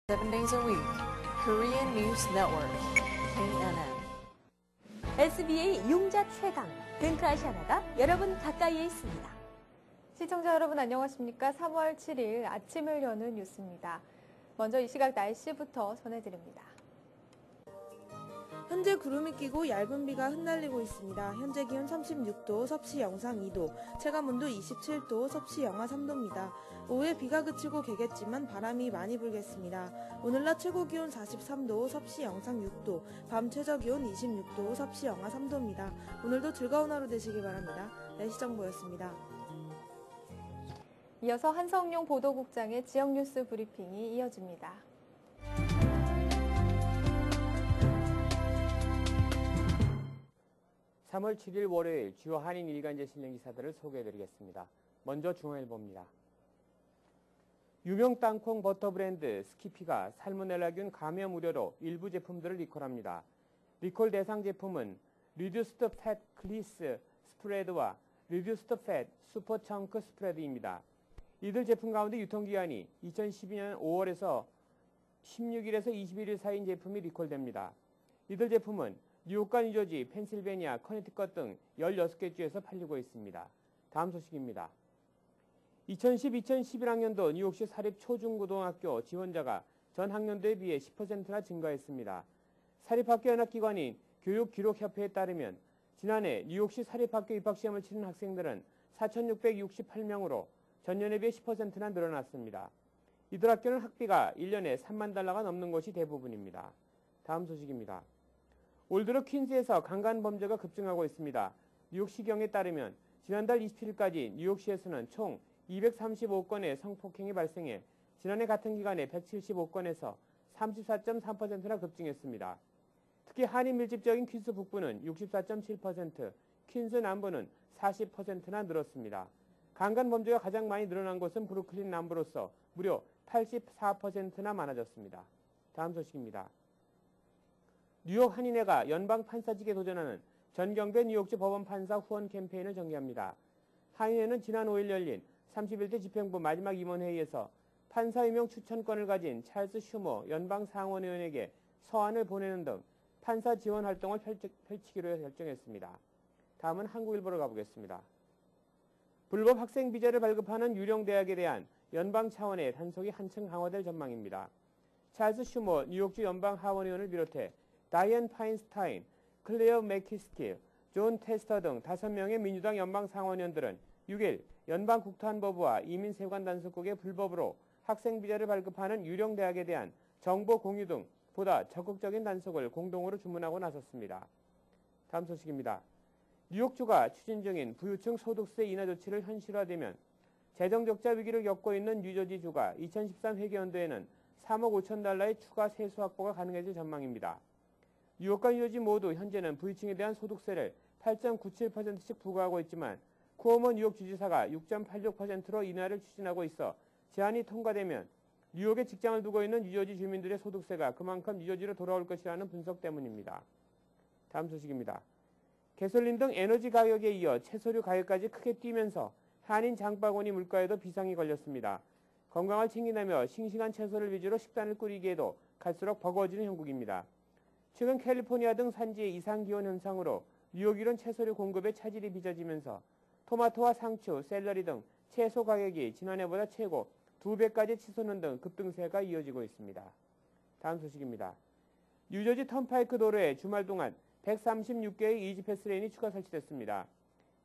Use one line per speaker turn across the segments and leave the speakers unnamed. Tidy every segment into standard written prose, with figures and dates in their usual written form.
7 days a week, Korean News Network, KNN.
SBA 융자 최강, 뱅크 아시아나가 여러분 가까이에 있습니다.
시청자 여러분 안녕하십니까? 3월 7일 아침을 여는 뉴스입니다. 먼저 이 시각 날씨부터 전해드립니다.
현재 구름이 끼고 얇은 비가 흩날리고 있습니다. 현재 기온 36도, 섭씨 영상 2도, 체감온도 27도, 섭씨 영하 3도입니다. 오후에 비가 그치고 개겠지만 바람이 많이 불겠습니다. 오늘 낮 최고 기온 43도, 섭씨 영상 6도, 밤 최저 기온 26도, 섭씨 영하 3도입니다. 오늘도 즐거운 하루 되시길 바랍니다. 날씨 정보였습니다.
이어서 한성용 보도국장의 지역 뉴스 브리핑이 이어집니다.
3월 7일 월요일 주요 한인 일간지 실린 기사들을 소개해드리겠습니다. 먼저 중앙일보입니다. 유명 땅콩 버터 브랜드 스키피가 살모넬라균 감염 우려로 일부 제품들을 리콜합니다. 리콜 대상 제품은 리듀스드 팻 클리스 스프레드와 리듀스드 팻 슈퍼 청크 스프레드입니다. 이들 제품 가운데 유통기한이 2012년 5월에서 16일에서 21일 사이인 제품이 리콜됩니다. 이들 제품은 뉴욕과 뉴저지, 펜실베니아, 커네티컷 등 16개 주에서 팔리고 있습니다. 다음 소식입니다. 2010-2011학년도 뉴욕시 사립 초중고등학교 지원자가 전 학년도에 비해 10%나 증가했습니다. 사립학교 연합기관인 교육기록협회에 따르면 지난해 뉴욕시 사립학교 입학시험을 치른 학생들은 4,668명으로 전년에 비해 10%나 늘어났습니다. 이들 학교는 학비가 1년에 3만 달러가 넘는 곳이 대부분입니다. 다음 소식입니다. 올 들어 퀸즈에서 강간 범죄가 급증하고 있습니다. 뉴욕시경에 따르면 지난달 27일까지 뉴욕시에서는 총 235건의 성폭행이 발생해 지난해 같은 기간에 175건에서 34.3%나 급증했습니다. 특히 한인 밀집적인 퀸즈 북부는 64.7%, 퀸즈 남부는 40%나 늘었습니다. 강간 범죄가 가장 많이 늘어난 곳은 브루클린 남부로서 무려 84%나 많아졌습니다. 다음 소식입니다. 뉴욕 한인회가 연방 판사직에 도전하는 전경배 뉴욕주 법원 판사 후원 캠페인을 전개합니다. 한인회는 지난 5일 열린 31대 집행부 마지막 임원회의에서 판사 임용 추천권을 가진 찰스 슈머 연방 상원의원에게 서한을 보내는 등 판사 지원 활동을 펼치기로 결정했습니다. 다음은 한국일보로 가보겠습니다. 불법 학생 비자를 발급하는 유령 대학에 대한 연방 차원의 단속이 한층 강화될 전망입니다. 찰스 슈머 뉴욕주 연방 하원의원을 비롯해 다이언 파인스타인, 클레어 맥키스킬, 존 테스터 등 5명의 민주당 연방 상원의원들은 6일 연방국토안보부와 이민세관단속국의 불법으로 학생 비자를 발급하는 유령 대학에 대한 정보 공유 등 보다 적극적인 단속을 공동으로 주문하고 나섰습니다. 다음 소식입니다. 뉴욕주가 추진 중인 부유층 소득세 인하 조치를 현실화되면 재정적자 위기를 겪고 있는 뉴저지주가 2013 회계연도에는 3억 5천 달러의 추가 세수 확보가 가능해질 전망입니다. 뉴욕과 뉴저지 모두 현재는 부유층에 대한 소득세를 8.97%씩 부과하고 있지만 쿠오모 뉴욕 주지사가 6.86%로 인하를 추진하고 있어 제안이 통과되면 뉴욕에 직장을 두고 있는 뉴저지 주민들의 소득세가 그만큼 뉴저지로 돌아올 것이라는 분석 때문입니다. 다음 소식입니다. 가솔린 등 에너지 가격에 이어 채소류 가격까지 크게 뛰면서 한인 장바구니 물가에도 비상이 걸렸습니다. 건강을 챙기다며 싱싱한 채소를 위주로 식단을 꾸리기에도 갈수록 버거워지는 형국입니다. 최근 캘리포니아 등 산지의 이상기온 현상으로 뉴욕 이런 채소류 공급에 차질이 빚어지면서 토마토와 상추, 샐러리 등 채소 가격이 지난해보다 최고 2배까지 치솟는 등 급등세가 이어지고 있습니다. 다음 소식입니다. 뉴저지 턴파이크 도로에 주말 동안 136개의 이지패스 레인이 추가 설치됐습니다.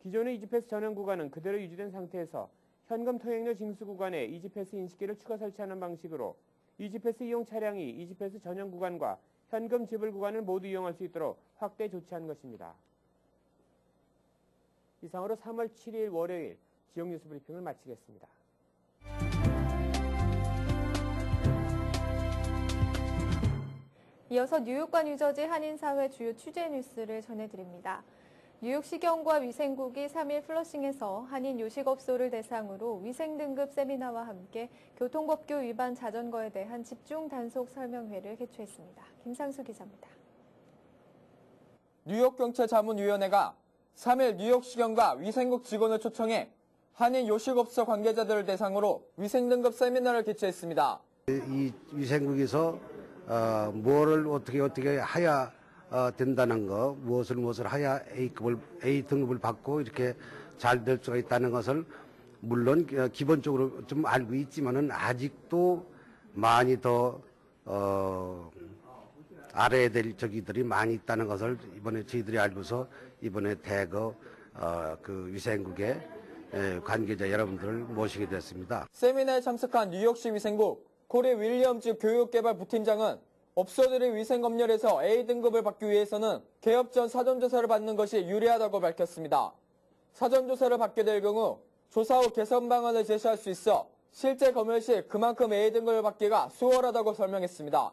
기존의 이지패스 전용 구간은 그대로 유지된 상태에서 현금 통행료 징수 구간에 이지패스 인식기를 추가 설치하는 방식으로 이지패스 이용 차량이 이지패스 전용 구간과 현금 지불 구간을 모두 이용할 수 있도록 확대 조치한 것입니다. 이상으로 3월 7일 월요일 지역 뉴스 브리핑을 마치겠습니다.
이어서 뉴욕과 뉴저지 한인사회 주요 취재 뉴스를 전해드립니다. 뉴욕시경과 위생국이 3일 플러싱에서 한인 요식업소를 대상으로 위생등급 세미나와 함께 교통법규 위반 자전거에 대한 집중 단속 설명회를 개최했습니다. 김상수 기자입니다.
뉴욕경찰자문위원회가 3일 뉴욕시경과 위생국 직원을 초청해 한인 요식업소 관계자들을 대상으로 위생등급 세미나를 개최했습니다.
이 위생국에서 뭐를 어떻게 해야 된다는 거, 무엇을 해야 A 등급을 받고 이렇게 잘 될 수가 있다는 것을 물론 기본적으로 좀 알고 있지만은 아직도 많이 더 알아야 될 저기들이 많이 있다는 것을 이번에 저희들이 알고서 이번에 대거 그 위생국의 관계자 여러분들을 모시게 됐습니다.
세미나에 참석한 뉴욕시 위생국 코리 윌리엄즈 교육개발 부팀장은 업소들이 위생검열에서 A등급을 받기 위해서는 개업 전 사전조사를 받는 것이 유리하다고 밝혔습니다. 사전조사를 받게 될 경우 조사 후 개선 방안을 제시할 수 있어 실제 검열 시 그만큼 A등급을 받기가 수월하다고 설명했습니다.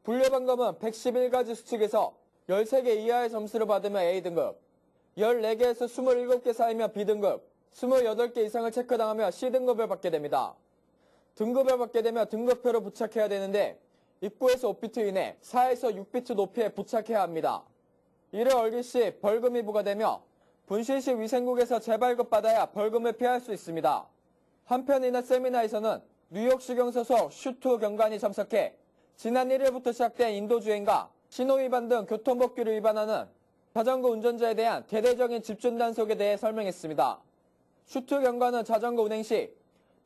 분류반검은 111가지 수칙에서 13개 이하의 점수를 받으면 A등급, 14개에서 27개 사이면 B등급, 28개 이상을 체크당하면 C등급을 받게 됩니다. 등급을 받게 되면 등급표를 부착해야 되는데 입구에서 5피트 이내, 4에서 6피트 높이에 부착해야 합니다. 이를 어길 시 벌금이 부과되며 분실 시 위생국에서 재발급받아야 벌금을 피할 수 있습니다. 한편 이날 세미나에서는 뉴욕시경 소속 슈트 경관이 참석해 지난 1일부터 시작된 인도주행과 신호위반 등 교통법규를 위반하는 자전거 운전자에 대한 대대적인 집중 단속에 대해 설명했습니다. 슈트 경관은 자전거 운행 시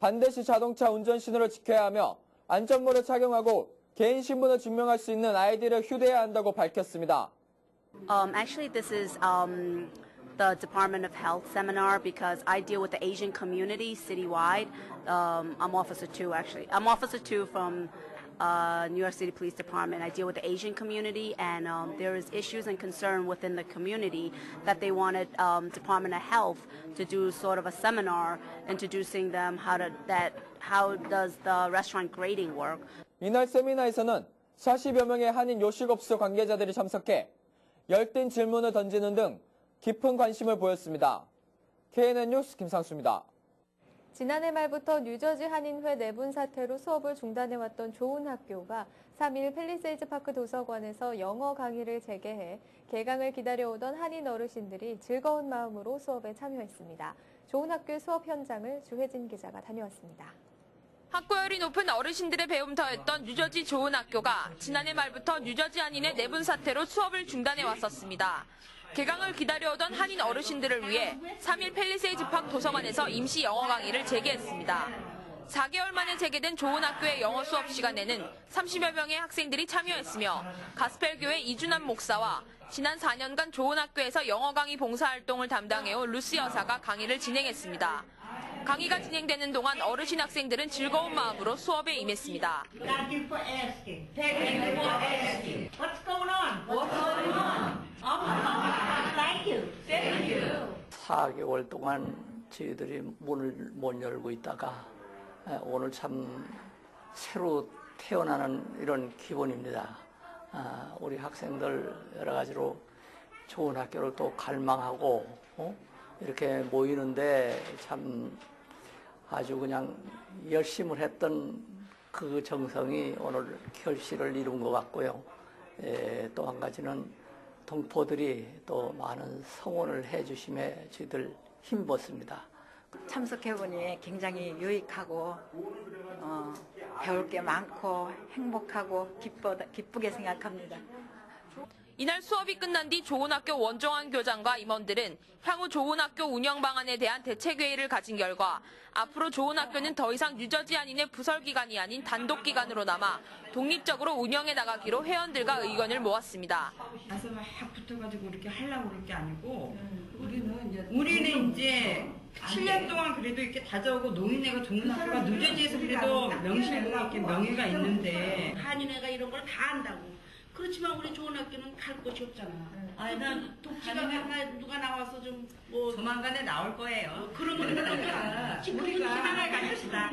반드시 자동차 운전 신호를 지켜야 하며 안전모를 착용하고 개인 신분을 증명할 수 있는 아이디를 휴대해야 한다고 밝혔습니다.
Actually, this is the Department of Health seminar because I deal with the Asian community citywide. I'm Officer 2, actually. I'm Officer 2 from New York City Police Department. I deal with the Asian community, and there is issues and concern within the community that they wanted Department of Health to do sort of a seminar introducing them how does the restaurant grading work.
이날 세미나에서는 40여 명의 한인 요식업소 관계자들이 참석해 열띤 질문을 던지는 등 깊은 관심을 보였습니다. KNN 뉴스 김상수입니다.
지난해 말부터 뉴저지 한인회 내분 사태로 수업을 중단해왔던 좋은 학교가 3일 팰리세이즈 파크 도서관에서 영어 강의를 재개해 개강을 기다려오던 한인 어르신들이 즐거운 마음으로 수업에 참여했습니다. 좋은 학교 수업 현장을 주혜진 기자가 다녀왔습니다.
학구열이 높은 어르신들의 배움터였던 뉴저지 좋은 학교가 지난해 말부터 뉴저지 한인의 내분 사태로 수업을 중단해왔었습니다. 개강을 기다려오던 한인 어르신들을 위해 3일 팰리세이즈 파크 도서관에서 임시 영어 강의를 재개했습니다. 4개월 만에 재개된 좋은 학교의 영어 수업 시간에는 30여 명의 학생들이 참여했으며 가스펠교회 이준환 목사와 지난 4년간 좋은 학교에서 영어 강의 봉사활동을 담당해온 루시 여사가 강의를 진행했습니다. 강의가 진행되는 동안 어르신 학생들은 즐거운 마음으로 수업에 임했습니다.
4개월 동안 저희들이 문을 못 열고 있다가 오늘 참 새로 태어나는 이런 기분입니다. 우리 학생들 여러 가지로 좋은 학교를 또 갈망하고 이렇게 모이는데 참 아주 그냥 열심을 했던 그 정성이 오늘 결실을 이룬 것 같고요. 또 한 가지는 동포들이 또 많은 성원을 해주심에 저희들 힘입었습니다.
참석해보니 굉장히 유익하고 배울 게 많고 행복하고 기쁘게 생각합니다.
이날 수업이 끝난 뒤 좋은 학교 원종환 교장과 임원들은 향후 좋은 학교 운영 방안에 대한 대책회의를 가진 결과 앞으로 좋은 학교는 더 이상 뉴저지 한인의 부설기관이 아닌 단독기관으로 남아 독립적으로 운영해 나가기로 회원들과 의견을 모았습니다.
가서 막 붙어가지고 이렇게 하려고 그럴 게 아니고 우리는 이제 7년 동안 그래도 이렇게 다져오고 노인회가 좋은 학교가 뉴저지에서 그래도 명실공히 이렇게 명예가 있는데
한인회가 이런 걸 다 안다고. 그렇지만 우리 좋은 학교는 갈 곳이 없잖아. 난 독지가 누가 나와서 좀 뭐
조만간에 나올 거예요.
그러면 우리가 희망을 가집시다.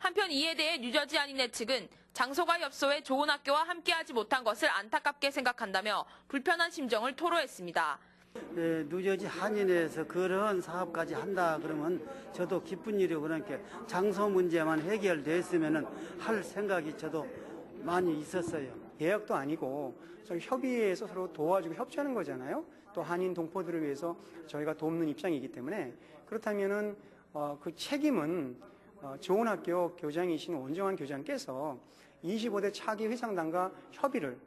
한편 이에 대해 뉴저지 한인회 측은 장소가 협소해 좋은 학교와 함께하지 못한 것을 안타깝게 생각한다며 불편한 심정을 토로했습니다.
뉴저지 한인회에서 그런 사업까지 한다 그러면 저도 기쁜 일이고 그러니까 장소 문제만 해결됐으면 할 생각이 저도 많이 있었어요.
계약도 아니고 저희 협의회에서 서로 도와주고 협조하는 거잖아요. 또 한인 동포들을 위해서 저희가 돕는 입장이기 때문에 그렇다면은 그 책임은 좋은 학교 교장이신 원정환 교장께서 25대 차기 회장단과 협의를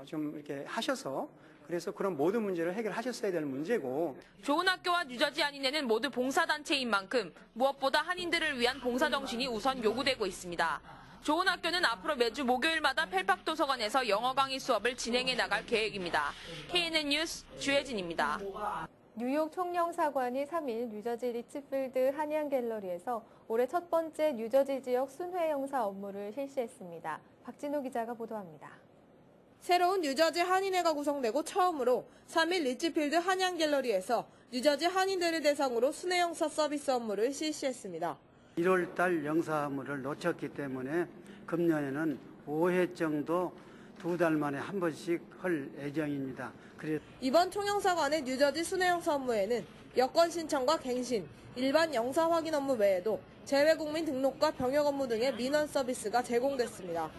좀 이렇게 하셔서 그래서 그런 모든 문제를 해결하셨어야 될 문제고.
좋은 학교와 뉴저지 한인회는 모두 봉사단체인 만큼 무엇보다 한인들을 위한 봉사정신이 우선 요구되고 있습니다. 좋은 학교는 앞으로 매주 목요일마다 펠팍도서관에서 영어 강의 수업을 진행해 나갈 계획입니다. KNN 뉴스 주혜진입니다.
뉴욕 총영사관이 3일 뉴저지 리츠필드 한양 갤러리에서 올해 첫 번째 뉴저지 지역 순회 영사 업무를 실시했습니다. 박진호 기자가 보도합니다.
새로운 뉴저지 한인회가 구성되고 처음으로 3일 리츠필드 한양 갤러리에서 뉴저지 한인들을 대상으로 순회 영사 서비스 업무를 실시했습니다.
1월 달 영사 업무를 놓쳤기 때문에 금년에는 5회 정도 2달 만에 한 번씩 할 예정입니다.
이번 총영사관의 뉴저지 순회 영사 업무에는 여권 신청과 갱신, 일반 영사 확인 업무 외에도 재외국민 등록과 병역 업무 등의 민원 서비스가 제공됐습니다.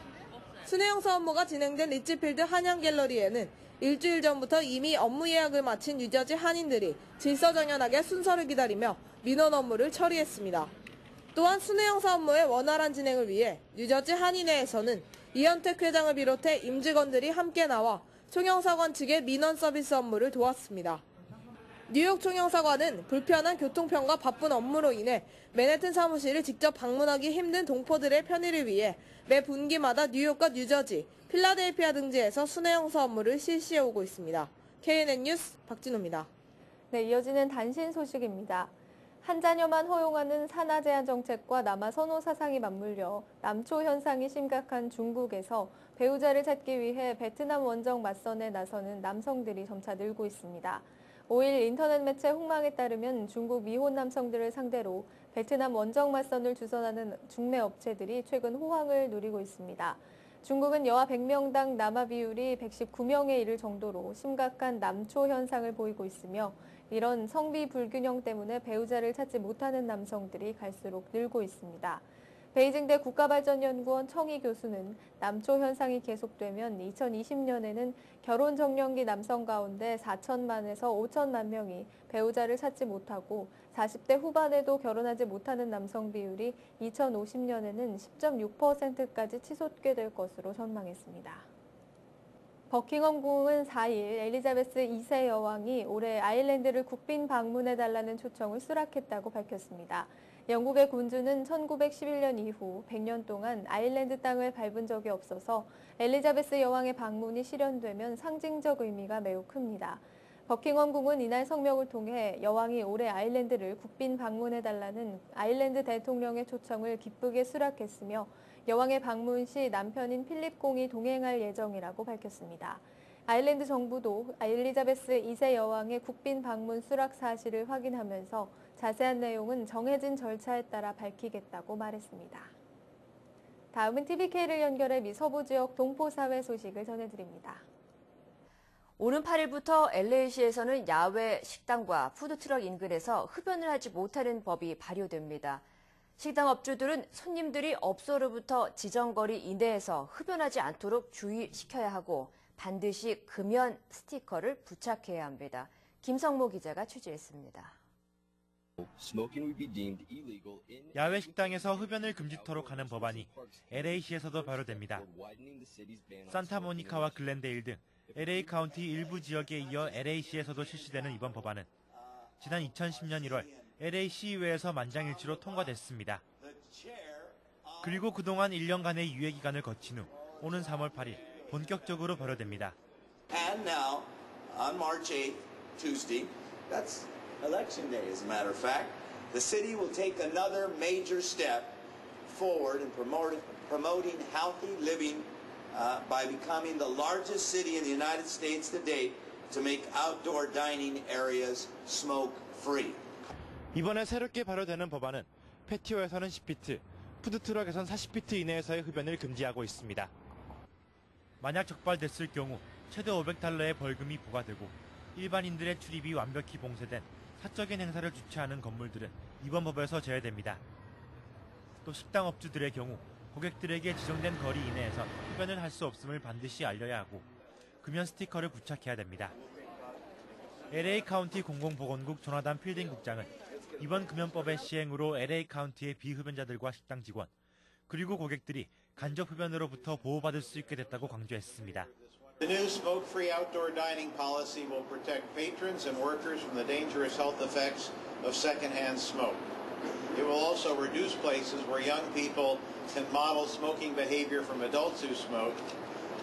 순회 영사 업무가 진행된 리츠필드 한양 갤러리에는 일주일 전부터 이미 업무 예약을 마친 뉴저지 한인들이 질서정연하게 순서를 기다리며 민원 업무를 처리했습니다. 또한 순회 영사 업무의 원활한 진행을 위해 뉴저지 한인회에서는 이현택 회장을 비롯해 임직원들이 함께 나와 총영사관 측의 민원 서비스 업무를 도왔습니다. 뉴욕 총영사관은 불편한 교통편과 바쁜 업무로 인해 맨해튼 사무실을 직접 방문하기 힘든 동포들의 편의를 위해 매 분기마다 뉴욕과 뉴저지, 필라델피아 등지에서 순회 영사 업무를 실시해오고 있습니다. KNN 뉴스 박진호입니다.
네, 이어지는 단신 소식입니다. 한 자녀만 허용하는 산하 제한 정책과 남아 선호 사상이 맞물려 남초 현상이 심각한 중국에서 배우자를 찾기 위해 베트남 원정 맞선에 나서는 남성들이 점차 늘고 있습니다. 5일 인터넷 매체 홍망에 따르면 중국 미혼 남성들을 상대로 베트남 원정 맞선을 주선하는 중매 업체들이 최근 호황을 누리고 있습니다. 중국은 여아 100명당 남아 비율이 119명에 이를 정도로 심각한 남초 현상을 보이고 있으며 이런 성비 불균형 때문에 배우자를 찾지 못하는 남성들이 갈수록 늘고 있습니다. 베이징대 국가발전연구원 청희 교수는 남초 현상이 계속되면 2020년에는 결혼 정년기 남성 가운데 4천만에서 5천만 명이 배우자를 찾지 못하고 40대 후반에도 결혼하지 못하는 남성 비율이 2050년에는 10.6%까지 치솟게 될 것으로 전망했습니다. 버킹엄 궁은 4일 엘리자베스 2세 여왕이 올해 아일랜드를 국빈 방문해달라는 초청을 수락했다고 밝혔습니다. 영국의 군주는 1911년 이후 100년 동안 아일랜드 땅을 밟은 적이 없어서 엘리자베스 여왕의 방문이 실현되면 상징적 의미가 매우 큽니다. 버킹엄 궁은 이날 성명을 통해 여왕이 올해 아일랜드를 국빈 방문해달라는 아일랜드 대통령의 초청을 기쁘게 수락했으며 여왕의 방문 시 남편인 필립 공이 동행할 예정이라고 밝혔습니다. 아일랜드 정부도 엘리자베스 2세 여왕의 국빈 방문 수락 사실을 확인하면서 자세한 내용은 정해진 절차에 따라 밝히겠다고 말했습니다. 다음은 TVK를 연결해 미 서부 지역 동포사회 소식을 전해드립니다.
오는 8일부터 LA시에서는 야외 식당과 푸드트럭 인근에서 흡연을 하지 못하는 법이 발효됩니다. 식당 업주들은 손님들이 업소로부터 지정거리 이내에서 흡연하지 않도록 주의시켜야 하고 반드시 금연 스티커를 부착해야 합니다. 김성모 기자가 취재했습니다.
야외 식당에서 흡연을 금지토록 하는 법안이 LA시에서도 발효됩니다. 산타모니카와 글렌데일 등 LA 카운티 일부 지역에 이어 LA시에서도 실시되는 이번 법안은 지난 2010년 1월 LA 시의회에서 만장일치로 통과됐습니다. 그리고 그동안 1년간의 유예 기간을 거친 후 오는 3월 8일 본격적으로 발효됩니다.
And now, on March 8th, Tuesday, that's election day as a matter of fact, the city will take another major step forward in promoting healthy living by becoming the largest city in the United States to date to make outdoor dining areas smoke-free.
이번에 새롭게 발효되는 법안은 패티오에서는 10피트, 푸드트럭에선 40피트 이내에서의 흡연을 금지하고 있습니다. 만약 적발됐을 경우 최대 $500의 벌금이 부과되고 일반인들의 출입이 완벽히 봉쇄된 사적인 행사를 주최하는 건물들은 이번 법에서 제외됩니다. 또 식당 업주들의 경우 고객들에게 지정된 거리 이내에서 흡연을 할 수 없음을 반드시 알려야 하고 금연 스티커를 부착해야 됩니다. LA 카운티 공공보건국 조나단 필딩 국장은 이번 금연법의 시행으로 LA 카운티의 비흡연자들과 식당 직원, 그리고 고객들이 간접 흡연으로부터 보호받을 수 있게 됐다고 강조했습니다.
The new smoke-free outdoor dining policy will protect patrons and workers from the dangerous health effects of secondhand smoke. It will also reduce places where young people can model smoking behavior from adults who smoke,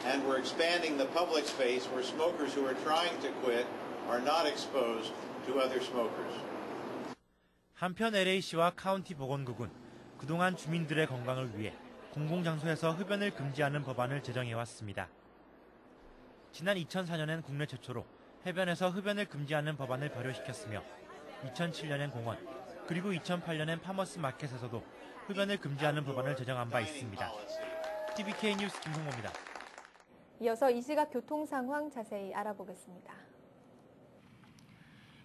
and we're expanding the public space where smokers who are trying to quit are not exposed to other smokers.
한편 LA시와 카운티 보건국은 그동안 주민들의 건강을 위해 공공장소에서 흡연을 금지하는 법안을 제정해왔습니다. 지난 2004년엔 국내 최초로 해변에서 흡연을 금지하는 법안을 발효시켰으며 2007년엔 공원, 그리고 2008년엔 파머스 마켓에서도 흡연을 금지하는 법안을 제정한 바 있습니다. TVK 뉴스 김성모입니다.
이어서 이 시각 교통 상황 자세히 알아보겠습니다.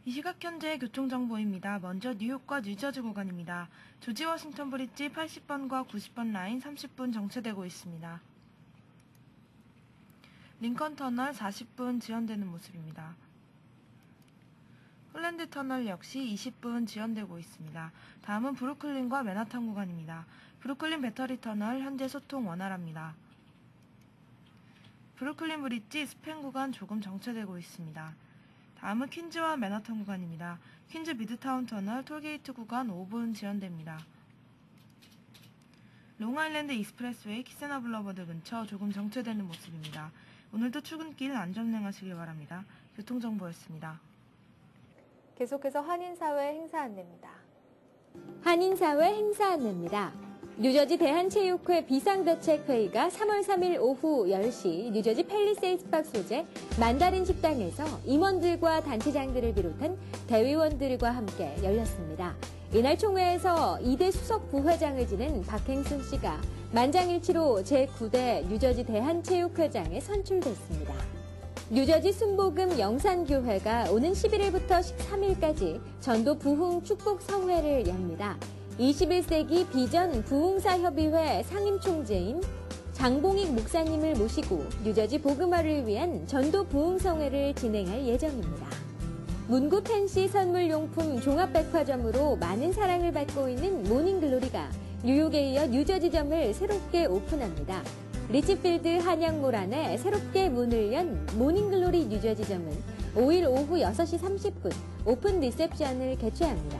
이 시각 현재 교통정보입니다. 먼저 뉴욕과 뉴저지 구간입니다. 조지 워싱턴 브릿지 80번과 90번 라인 30분 정체되고 있습니다. 링컨 터널 40분 지연되는 모습입니다. 홀랜드 터널 역시 20분 지연되고 있습니다. 다음은 브루클린과 맨하탄 구간입니다. 브루클린 배터리 터널 현재 소통 원활합니다. 브루클린 브릿지 스팬 구간 조금 정체되고 있습니다. 다음은 퀸즈와 맨하탄 구간입니다. 퀸즈 미드타운 터널 톨게이트 구간 5분 지연됩니다. 롱아일랜드 익스프레스웨이 키세나 블러버드 근처 조금 정체되는 모습입니다. 오늘도 출근길 안전운행하시길 바랍니다. 교통정보였습니다.
계속해서 한인사회 행사 안내입니다.
한인사회 행사 안내입니다. 뉴저지 대한체육회 비상대책회의가 3월 3일 오후 10시 뉴저지 팰리세이드팍 소재 만다린 식당에서 임원들과 단체장들을 비롯한 대의원들과 함께 열렸습니다. 이날 총회에서 2대 수석 부회장을 지낸 박행순 씨가 만장일치로 제9대 뉴저지 대한체육회장에 선출됐습니다. 뉴저지 순복음 영산교회가 오는 11일부터 13일까지 전도 부흥 축복 성회를 엽니다. 21세기 비전 부흥사협의회 상임총재인 장봉익 목사님을 모시고 뉴저지 복음화를 위한 전도 부흥성회를 진행할 예정입니다. 문구 팬시 선물용품 종합백화점으로 많은 사랑을 받고 있는 모닝글로리가 뉴욕에 이어 뉴저지점을 새롭게 오픈합니다. 리치필드 한양몰 안에 새롭게 문을 연 모닝글로리 뉴저지점은 5일 오후 6시 30분 오픈 리셉션을 개최합니다.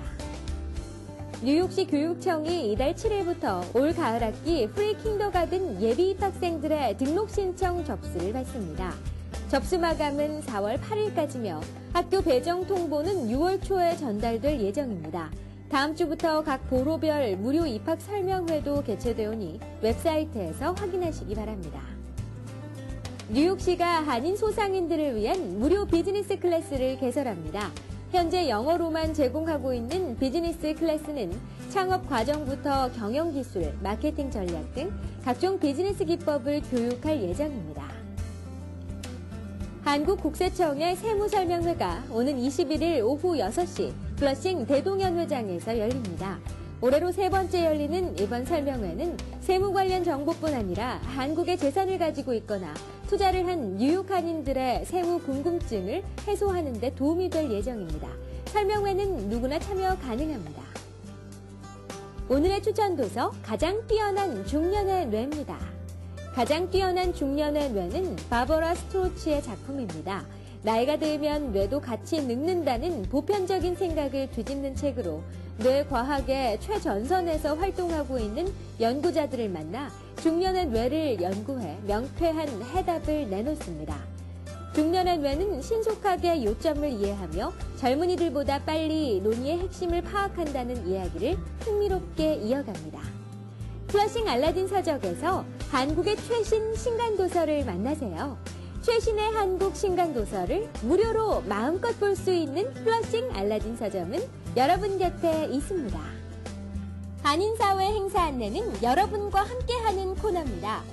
뉴욕시 교육청이 이달 7일부터 올 가을 학기 프리 킹더가든 예비 입학생들의 등록 신청 접수를 받습니다. 접수 마감은 4월 8일까지며 학교 배정 통보는 6월 초에 전달될 예정입니다. 다음 주부터 각 보로별 무료 입학 설명회도 개최되오니 웹사이트에서 확인하시기 바랍니다. 뉴욕시가 한인 소상인들을 위한 무료 비즈니스 클래스를 개설합니다. 현재 영어로만 제공하고 있는 비즈니스 클래스는 창업 과정부터 경영기술, 마케팅 전략 등 각종 비즈니스 기법을 교육할 예정입니다. 한국국세청의 세무설명회가 오는 21일 오후 6시 플러싱 대동연회장에서 열립니다. 올해로 세 번째 열리는 이번 설명회는 세무 관련 정보뿐 아니라 한국의 재산을 가지고 있거나 투자를 한 뉴욕 한인들의 세무 궁금증을 해소하는 데 도움이 될 예정입니다. 설명회는 누구나 참여 가능합니다. 오늘의 추천 도서 가장 뛰어난 중년의 뇌입니다. 가장 뛰어난 중년의 뇌는 바버라 스트로치의 작품입니다. 나이가 들면 뇌도 같이 늙는다는 보편적인 생각을 뒤집는 책으로 뇌과학의 최전선에서 활동하고 있는 연구자들을 만나 중년의 뇌를 연구해 명쾌한 해답을 내놓습니다. 중년의 뇌는 신속하게 요점을 이해하며 젊은이들보다 빨리 논의의 핵심을 파악한다는 이야기를 흥미롭게 이어갑니다. 플러싱 알라딘 서적에서 한국의 최신 신간도서를 만나세요. 최신의 한국 신간도서를 무료로 마음껏 볼 수 있는 플러싱 알라딘 서점은 여러분 곁에 있습니다. 한인사회 행사 안내는 여러분과 함께하는 코너입니다.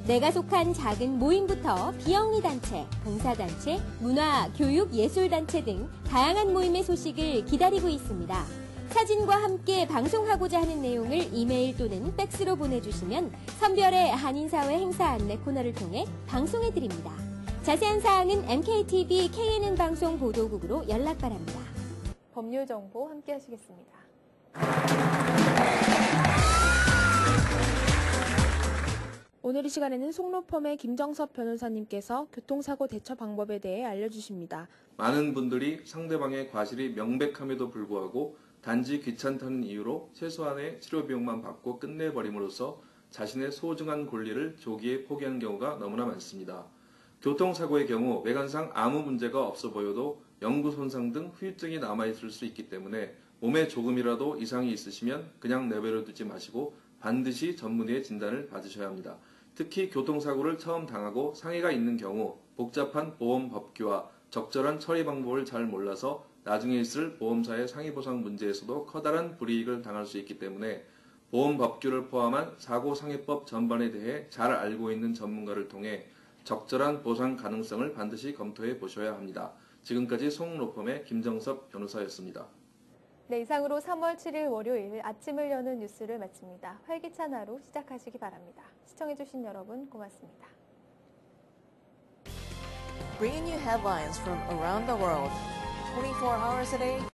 내가 속한 작은 모임부터 비영리단체, 봉사단체, 문화, 교육, 예술단체 등 다양한 모임의 소식을 기다리고 있습니다. 사진과 함께 방송하고자 하는 내용을 이메일 또는 팩스로 보내주시면 선별의 한인사회 행사 안내 코너를 통해 방송해드립니다. 자세한 사항은 MKTV KNN 방송 보도국으로 연락 바랍니다.
법률 정보 함께 하시겠습니다.
오늘 이 시간에는 송로펌의 김정섭 변호사님께서 교통사고 대처 방법에 대해 알려주십니다.
많은 분들이 상대방의 과실이 명백함에도 불구하고 단지 귀찮다는 이유로 최소한의 치료 비용만 받고 끝내버림으로써 자신의 소중한 권리를 조기에 포기하는 경우가 너무나 많습니다. 교통사고의 경우 외관상 아무 문제가 없어 보여도 영구 손상 등 후유증이 남아있을 수 있기 때문에 몸에 조금이라도 이상이 있으시면 그냥 내버려 두지 마시고 반드시 전문의의 진단을 받으셔야 합니다. 특히 교통사고를 처음 당하고 상해가 있는 경우 복잡한 보험 법규와 적절한 처리 방법을 잘 몰라서 나중에 있을 보험사의 상해보상 문제에서도 커다란 불이익을 당할 수 있기 때문에 보험 법규를 포함한 사고상해법 전반에 대해 잘 알고 있는 전문가를 통해 적절한 보상 가능성을 반드시 검토해 보셔야 합니다. 지금까지 송로펌의 김정섭 변호사였습니다.
네, 이상으로 3월 7일 월요일 아침을 여는 뉴스를 마칩니다. 활기찬 하루 시작하시기 바랍니다. 시청해주신 여러분 고맙습니다.
Bringing you headlines from around the world, 24 hours a day,